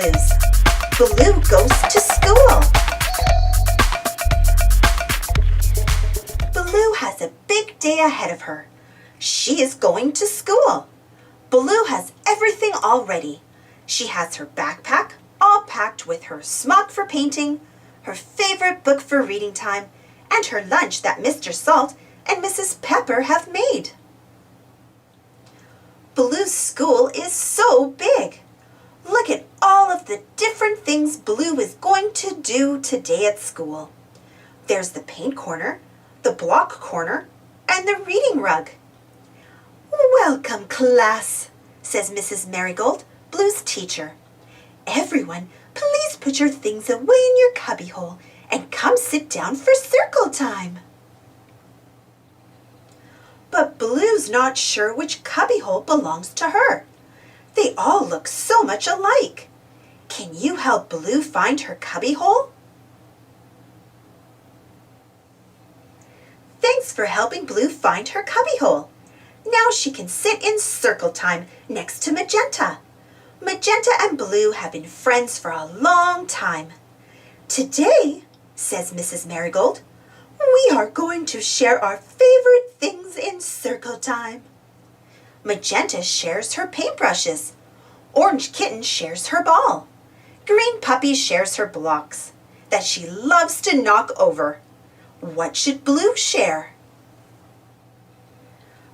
Blues. Blue goes to school. Blue has a big day ahead of her. She is going to school. Blue has everything all ready. She has her backpack all packed with her smock for painting, her favorite book for reading time, and her lunch that Mr. Salt and Mrs. Pepper have made. Blue's school is so big. Look at all of the different things Blue is going to do today at school. There's the paint corner, the block corner, and the reading rug. "Welcome, class," says Mrs. Marigold, Blue's teacher. "Everyone, please put your things away in your cubbyhole and come sit down for circle time." But Blue's not sure which cubbyhole belongs to her. They all look so much alike. Can you help Blue find her cubbyhole? Thanks for helping Blue find her cubbyhole. Now she can sit in circle time next to Magenta. Magenta and Blue have been friends for a long time. "Today," says Mrs. Marigold, "we are going to share our favorite things in circle time." Magenta shares her paintbrushes. Orange Kitten shares her ball. Green Puppy shares her blocks that she loves to knock over. What should Blue share?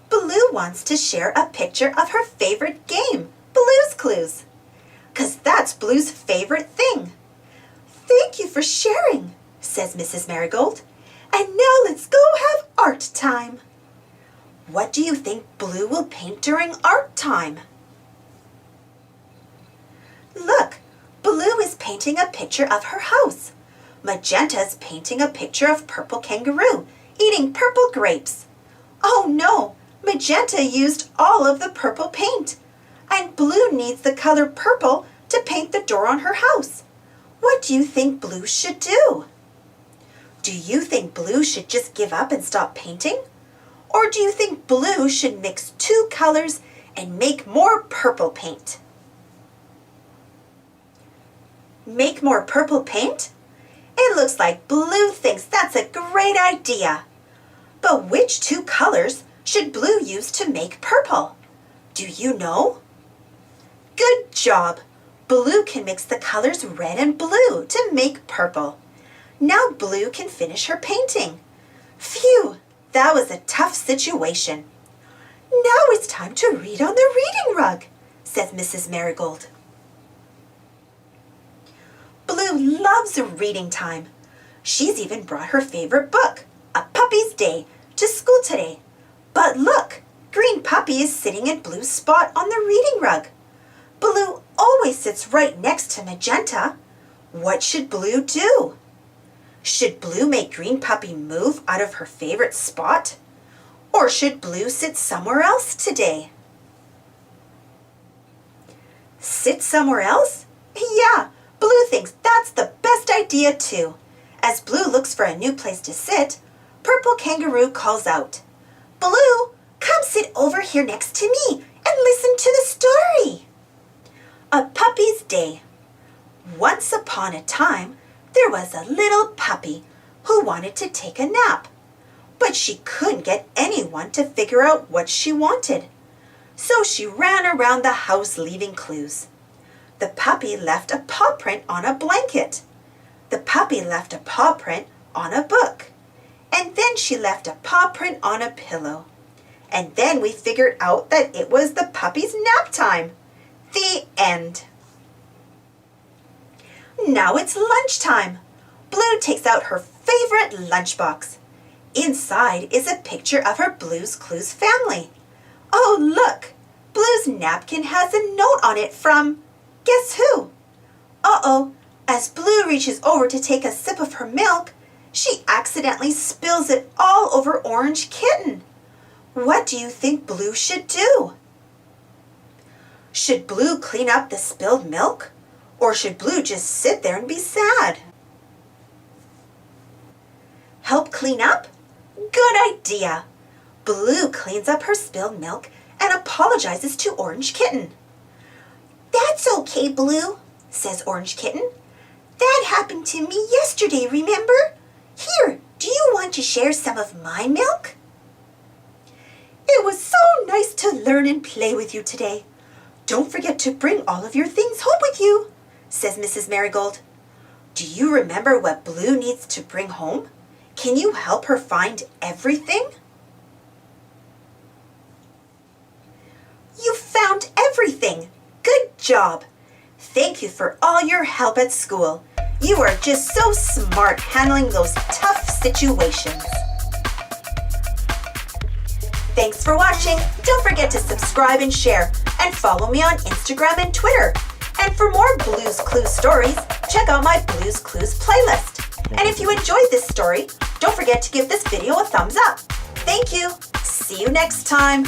Blue wants to share a picture of her favorite game, Blue's Clues, 'cause that's Blue's favorite thing. "Thank you for sharing," says Mrs. Marigold. "And now let's go have art time." What do you think Blue will paint during art time? Look, Blue is painting a picture of her house. Magenta's painting a picture of Purple Kangaroo eating purple grapes. Oh no, Magenta used all of the purple paint, and Blue needs the color purple to paint the door on her house. What do you think Blue should do? Do you think Blue should just give up and stop painting? Or do you think Blue should mix two colors and make more purple paint? Make more purple paint? It looks like Blue thinks that's a great idea. But which two colors should Blue use to make purple? Do you know? Good job! Blue can mix the colors red and blue to make purple. Now Blue can finish her painting. Phew! That was a tough situation. "Now it's time to read on the reading rug," says Mrs. Marigold. Blue loves reading time. She's even brought her favorite book, A Puppy's Day, to school today. But look, Green Puppy is sitting in Blue's spot on the reading rug. Blue always sits right next to Magenta. What should Blue do? Should Blue make Green Puppy move out of her favorite spot? Or should Blue sit somewhere else today? Sit somewhere else? Yeah, Blue thinks that's the best idea too. As Blue looks for a new place to sit, Purple Kangaroo calls out, "Blue, come sit over here next to me and listen to the story." A Puppy's Day. Once upon a time, there was a little puppy who wanted to take a nap, but she couldn't get anyone to figure out what she wanted. So she ran around the house leaving clues. The puppy left a paw print on a blanket. The puppy left a paw print on a book. And then she left a paw print on a pillow. And then we figured out that it was the puppy's nap time. The end. Now it's lunchtime. Blue takes out her favorite lunchbox. Inside is a picture of her Blue's Clues family. Oh, look! Blue's napkin has a note on it from, guess who? Uh-oh, as Blue reaches over to take a sip of her milk, she accidentally spills it all over Orange Kitten. What do you think Blue should do? Should Blue clean up the spilled milk? Or should Blue just sit there and be sad? Help clean up? Good idea! Blue cleans up her spilled milk and apologizes to Orange Kitten. "That's okay, Blue," says Orange Kitten. That happened to me yesterday, remember? Here, do you want to share some of my milk? It was so nice to learn and play with you today. Don't forget to bring all of your things home with you, says Mrs. Marigold. Do you remember what Blue needs to bring home? Can you help her find everything? You found everything. Good job. Thank you for all your help at school. You are just so smart handling those tough situations. Thanks for watching. Don't forget to subscribe and share, and follow me on Instagram and Twitter. And for more Blue's Clues stories, check out my Blue's Clues playlist. And if you enjoyed this story, don't forget to give this video a thumbs up. Thank you. See you next time.